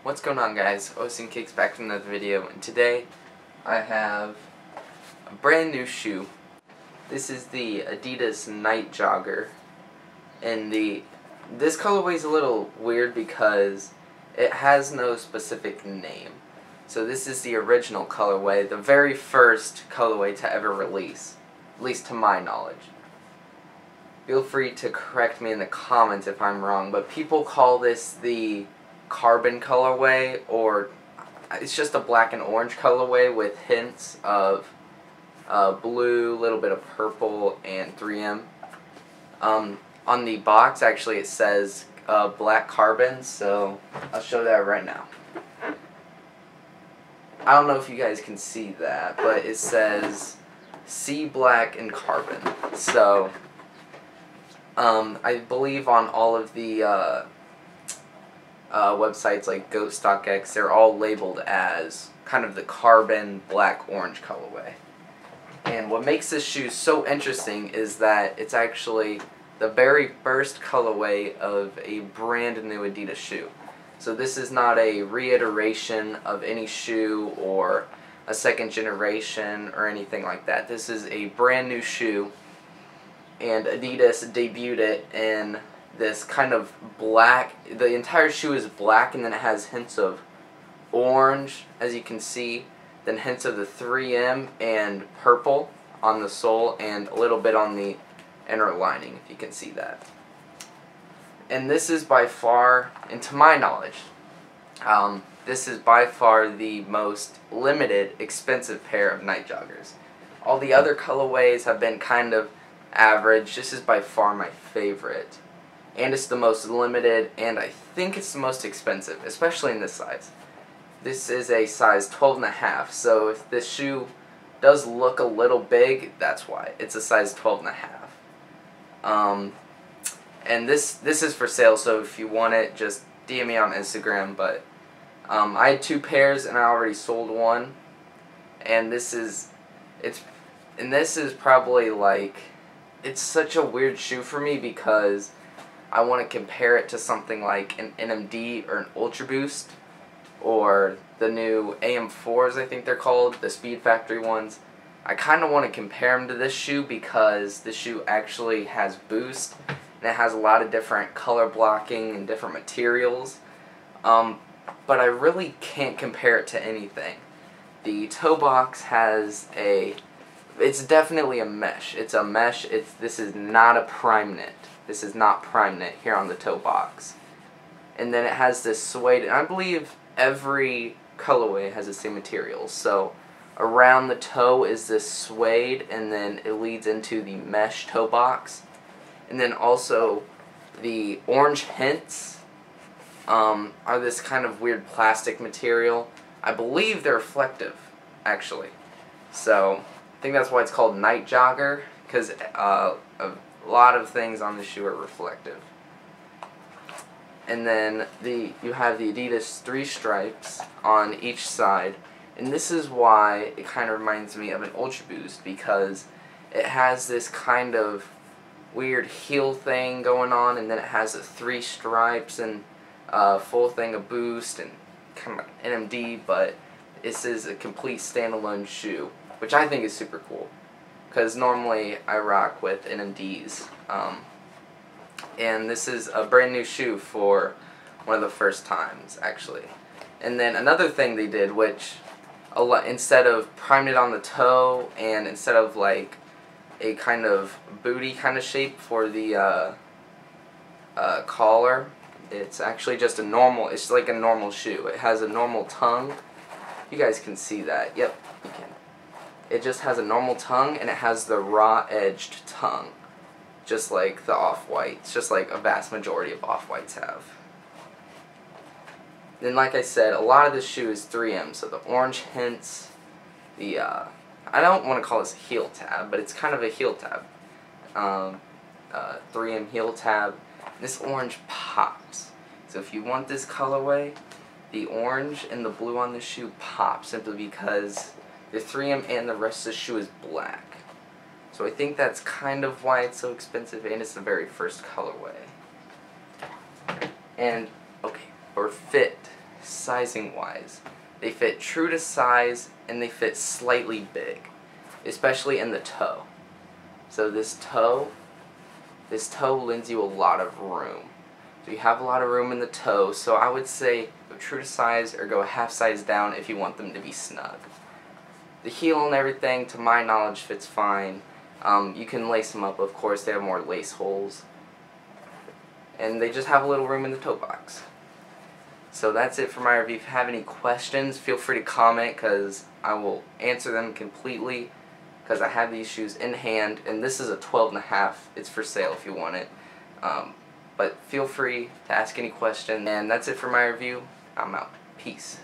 What's going on, guys? Ocean Cakes back with another video, and today I have a brand new shoe. This is the Adidas Nite Jogger, and this colorway is a little weird because it has no specific name. So this is the original colorway, the very first colorway to ever release, at least to my knowledge. Feel free to correct me in the comments if I'm wrong, but people call this the carbon colorway, or it's just a black and orange colorway with hints of blue, a little bit of purple, and 3M. On the box, actually, it says black carbon, so I'll show that right now. I don't know if you guys can see that, but it says sea black and carbon. So I believe on all of the websites like GoStockX, they're all labeled as kind of the carbon black-orange colorway. And what makes this shoe so interesting is that it's actually the very first colorway of a brand new Adidas shoe. So this is not a reiteration of any shoe or a second generation or anything like that. This is a brand new shoe, and Adidas debuted it in this kind of black. The entire shoe is black, and then it has hints of orange, as you can see, then hints of the 3M and purple on the sole, and a little bit on the inner lining, if you can see that. And this is by far, and to my knowledge, this is by far the most limited, expensive pair of night joggers. All the other colorways have been kind of average. This is by far my favorite. And it's the most limited, and I think it's the most expensive, especially in this size. This is a size 12.5, so if this shoe does look a little big, that's why. It's a size 12.5. And this is for sale, so if you want it, just DM me on Instagram. But I had two pairs, and I already sold one. And this is probably like, it's such a weird shoe for me because I want to compare it to something like an NMD or an Ultra Boost, or the new AM4s, I think they're called, the Speed Factory ones. I kind of want to compare them to this shoe because this shoe actually has boost, and it has a lot of different color blocking and different materials. But I really can't compare it to anything. The toe box has it's definitely a mesh. It's a mesh. This is not a prime knit. This is not prime knit here on the toe box. And then it has this suede, and I believe every colorway has the same materials. So around the toe is this suede, and then it leads into the mesh toe box. And then also the orange hints are this kind of weird plastic material. I believe they're reflective, actually. So I think that's why it's called Nite Jogger, because a lot of things on the shoe are reflective. And then you have the Adidas 3 stripes on each side, and this is why it kind of reminds me of an Ultra Boost, because it has this kind of weird heel thing going on, and then it has 3 stripes and a full thing of boost and kind of like NMD, but this is a complete standalone shoe, which I think is super cool, because normally I rock with NMDs. And this is a brand new shoe for one of the first times, actually. And then another thing they did, which instead of priming it on the toe, and instead of like a kind of booty kind of shape for the collar, it's actually just a normal, it's like a normal shoe. It has a normal tongue. You guys can see that. Yep, you can. It just has a normal tongue, and it has the raw-edged tongue, just like the off-whites, just like a vast majority of off-whites have. Then, like I said, a lot of this shoe is 3M, so the orange hints, I don't want to call this a heel tab, but it's kind of a heel tab. 3M heel tab. This orange pops. So if you want this colorway, the orange and the blue on the shoe pop, simply because the 3M and the rest of the shoe is black. So I think that's kind of why it's so expensive, and it's the very first colorway. And, okay, for fit. sizing wise. They fit true to size and they fit slightly big, especially in the toe. So this toe lends you a lot of room. So you have a lot of room in the toe, so I would say go true to size or go a half size down if you want them to be snug. The heel and everything, to my knowledge, fits fine. You can lace them up, of course. They have more lace holes. And they just have a little room in the toe box. So that's it for my review. If you have any questions, feel free to comment because I will answer them completely because I have these shoes in hand. And this is a 12.5. It's for sale if you want it. But feel free to ask any question. And that's it for my review. I'm out. Peace.